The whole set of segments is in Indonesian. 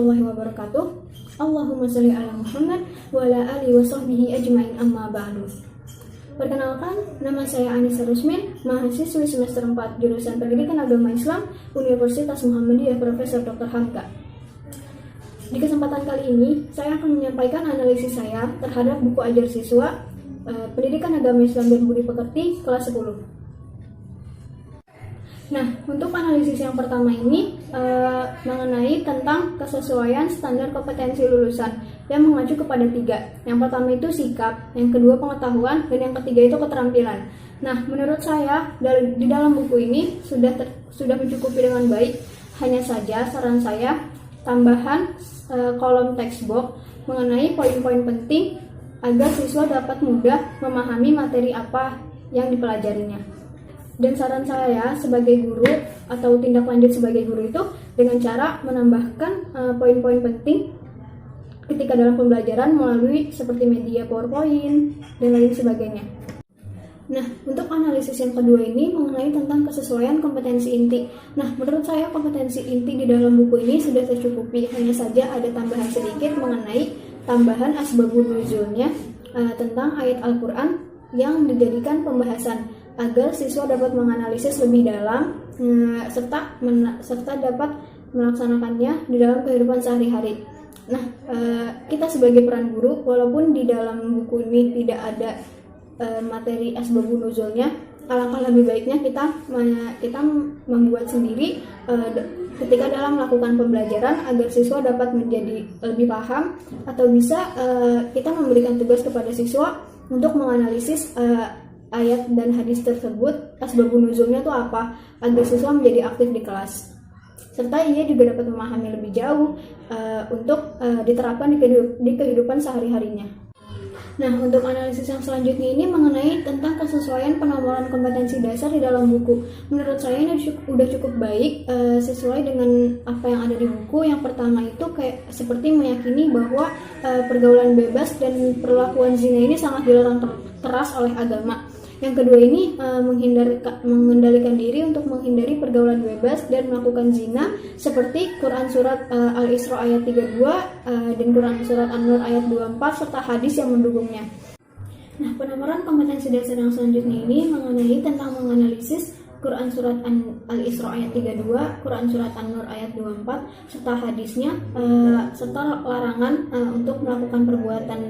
warahmatullahi wabarakatuh. Allahumma sholli ala Muhammad wa ala alihi wa sahbihi ajma'in, amma ba'du. Perkenalkan, nama saya Anissa Rusmin, mahasiswi semester 4 jurusan Pendidikan Agama Islam Universitas Muhammadiyah Profesor Dr. Hamka. Di kesempatan kali ini, saya akan menyampaikan analisis saya terhadap buku ajar siswa Pendidikan Agama Islam dan Budi Pekerti kelas 10. Nah, untuk analisis yang pertama ini mengenai tentang kesesuaian standar kompetensi lulusan yang mengacu kepada 3. Yang pertama itu sikap, yang kedua pengetahuan, dan yang ketiga itu keterampilan. Nah, menurut saya di dalam buku ini sudah mencukupi dengan baik. Hanya saja saran saya tambahan kolom textbox mengenai poin-poin penting agar siswa dapat mudah memahami materi apa yang dipelajarinya. Dan saran saya sebagai guru atau tindak lanjut sebagai guru itu dengan cara menambahkan poin-poin penting ketika dalam pembelajaran melalui seperti media PowerPoint dan lain sebagainya. Nah, untuk analisis yang kedua ini mengenai tentang kesesuaian kompetensi inti. Nah, menurut saya kompetensi inti di dalam buku ini sudah tercukupi. Hanya saja ada tambahan sedikit mengenai tambahan asbabun nuzulnya tentang ayat Al-Quran yang dijadikan pembahasan agar siswa dapat menganalisis lebih dalam serta dapat melaksanakannya di dalam kehidupan sehari-hari. Nah, kita sebagai peran guru, walaupun di dalam buku ini tidak ada materi asbabun nuzulnya, alangkah lebih baiknya kita membuat sendiri ketika dalam melakukan pembelajaran agar siswa dapat menjadi lebih paham, atau bisa kita memberikan tugas kepada siswa untuk menganalisis ayat dan hadis tersebut, asbabun nuzulnya itu apa, agar siswa menjadi aktif di kelas. Serta ia juga dapat memahami lebih jauh untuk diterapkan di kehidupan sehari-harinya. Nah, untuk analisis yang selanjutnya ini mengenai tentang kesesuaian penomoran kompetensi dasar di dalam buku. Menurut saya ini sudah cukup baik sesuai dengan apa yang ada di buku. Yang pertama itu kayak seperti meyakini bahwa pergaulan bebas dan perlakuan zina ini sangat dilarang keras oleh agama. Yang kedua ini mengendalikan diri untuk menghindari pergaulan bebas dan melakukan zina, seperti Quran Surat Al-Isra ayat 32 dan Quran Surat An-Nur ayat 24 serta hadis yang mendukungnya. Nah, penomoran kompetensi dasar yang selanjutnya ini mengenai tentang menganalisis Quran Surat Al-Isra ayat 32, Quran Surat An-Nur ayat 24 serta hadisnya, serta larangan untuk melakukan perbuatan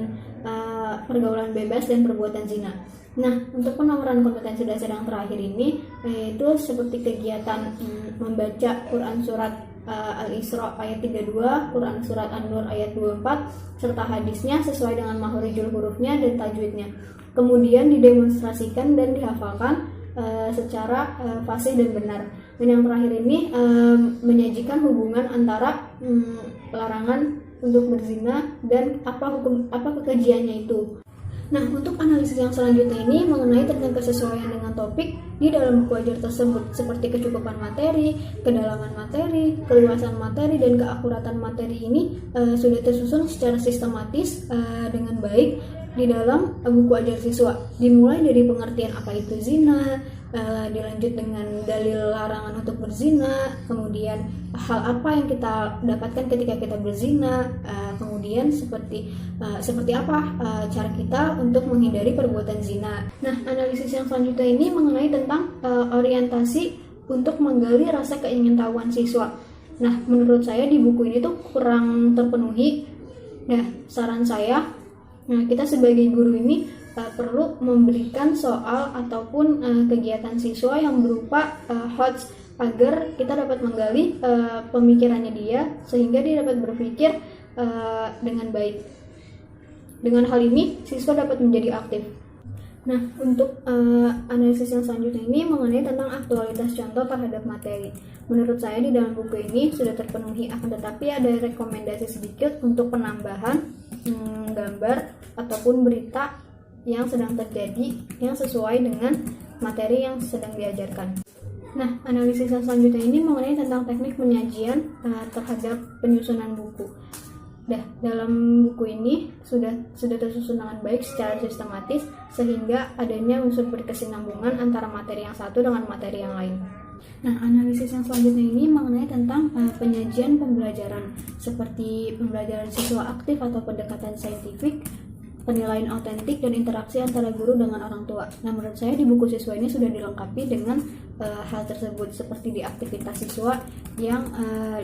pergaulan bebas dan perbuatan zina. Nah, untuk penomoran kompetensi dasar yang terakhir ini itu seperti kegiatan membaca Quran Surat Al-Isra ayat 32, Quran Surat An-Nur ayat 24 serta hadisnya sesuai dengan makhorijul hurufnya dan tajwidnya. Kemudian didemonstrasikan dan dihafalkan secara fasih dan benar. Dan yang terakhir ini menyajikan hubungan antara larangan untuk berzina dan apa kekejiannya itu. Nah, untuk analisis yang selanjutnya ini mengenai tentang kesesuaian dengan topik di dalam buku ajar tersebut, seperti kecukupan materi, kedalaman materi, keluasan materi, dan keakuratan materi ini sudah tersusun secara sistematis dengan baik di dalam buku ajar siswa. Dimulai dari pengertian apa itu zina, dilanjut dengan dalil larangan untuk berzina, kemudian hal apa yang kita dapatkan ketika kita berzina, kemudian seperti apa cara kita untuk menghindari perbuatan zina. Nah, analisis yang selanjutnya ini mengenai tentang orientasi untuk menggali rasa keingintahuan siswa. Nah, menurut saya di buku ini tuh kurang terpenuhi. Nah, saran saya, kita sebagai guru ini perlu memberikan soal ataupun kegiatan siswa yang berupa HOTS agar kita dapat menggali pemikirannya dia sehingga dia dapat berpikir dengan baik. Dengan hal ini siswa dapat menjadi aktif. Nah, untuk analisis yang selanjutnya ini mengenai tentang aktualitas contoh terhadap materi. Menurut saya di dalam buku ini sudah terpenuhi, akan tetapi ada rekomendasi sedikit untuk penambahan gambar ataupun berita yang sedang terjadi yang sesuai dengan materi yang sedang diajarkan. Nah, analisis yang selanjutnya ini mengenai tentang teknik penyajian terhadap penyusunan buku. Dalam buku ini sudah tersusun dengan baik secara sistematis sehingga adanya unsur berkesinambungan antara materi yang satu dengan materi yang lain. Nah, analisis yang selanjutnya ini mengenai tentang penyajian pembelajaran, seperti pembelajaran siswa aktif atau pendekatan saintifik, penilaian autentik, dan interaksi antara guru dengan orang tua. Nah, menurut saya di buku siswa ini sudah dilengkapi dengan hal tersebut, seperti di aktivitas siswa yang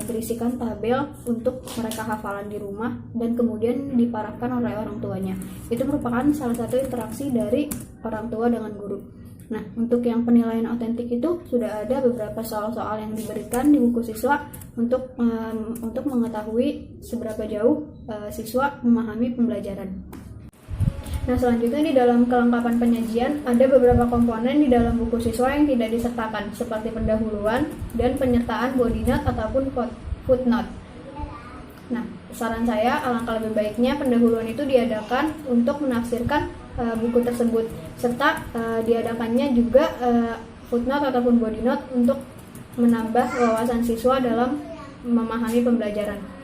berisikan tabel untuk mereka hafalan di rumah dan kemudian diparafkan oleh orang tuanya. Itu merupakan salah satu interaksi dari orang tua dengan guru. Nah, untuk yang penilaian autentik itu sudah ada beberapa soal-soal yang diberikan di buku siswa untuk mengetahui seberapa jauh siswa memahami pembelajaran. Nah, selanjutnya di dalam kelengkapan penyajian ada beberapa komponen di dalam buku siswa yang tidak disertakan, seperti pendahuluan dan penyertaan body note ataupun footnote. Nah, saran saya alangkah lebih baiknya pendahuluan itu diadakan untuk menafsirkan buku tersebut, serta diadakannya juga footnote ataupun body note untuk menambah wawasan siswa dalam memahami pembelajaran.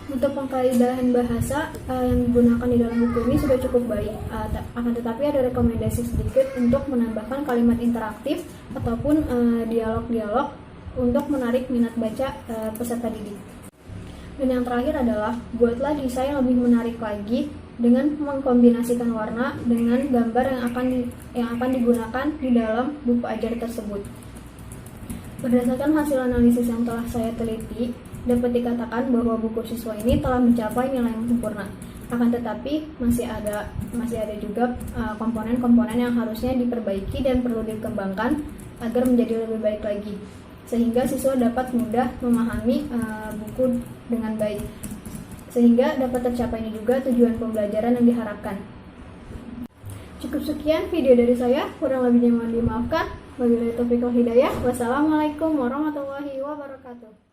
Untuk pengkaidahan bahasa yang digunakan di dalam buku ini sudah cukup baik, akan tetapi ada rekomendasi sedikit untuk menambahkan kalimat interaktif ataupun dialog-dialog untuk menarik minat baca peserta didik. Dan yang terakhir adalah buatlah desain lebih menarik lagi dengan mengkombinasikan warna dengan gambar yang akan digunakan di dalam buku ajar tersebut. Berdasarkan hasil analisis yang telah saya teliti, dapat dikatakan bahwa buku siswa ini telah mencapai nilai yang sempurna. Akan tetapi masih ada juga komponen-komponen yang harusnya diperbaiki dan perlu dikembangkan agar menjadi lebih baik lagi, sehingga siswa dapat mudah memahami buku dengan baik, sehingga dapat tercapainya juga tujuan pembelajaran yang diharapkan. Cukup sekian video dari saya, kurang lebihnya mohon dimaafkan. Wabillahi taufiq wal hidayah. Wassalamualaikum warahmatullahi wabarakatuh.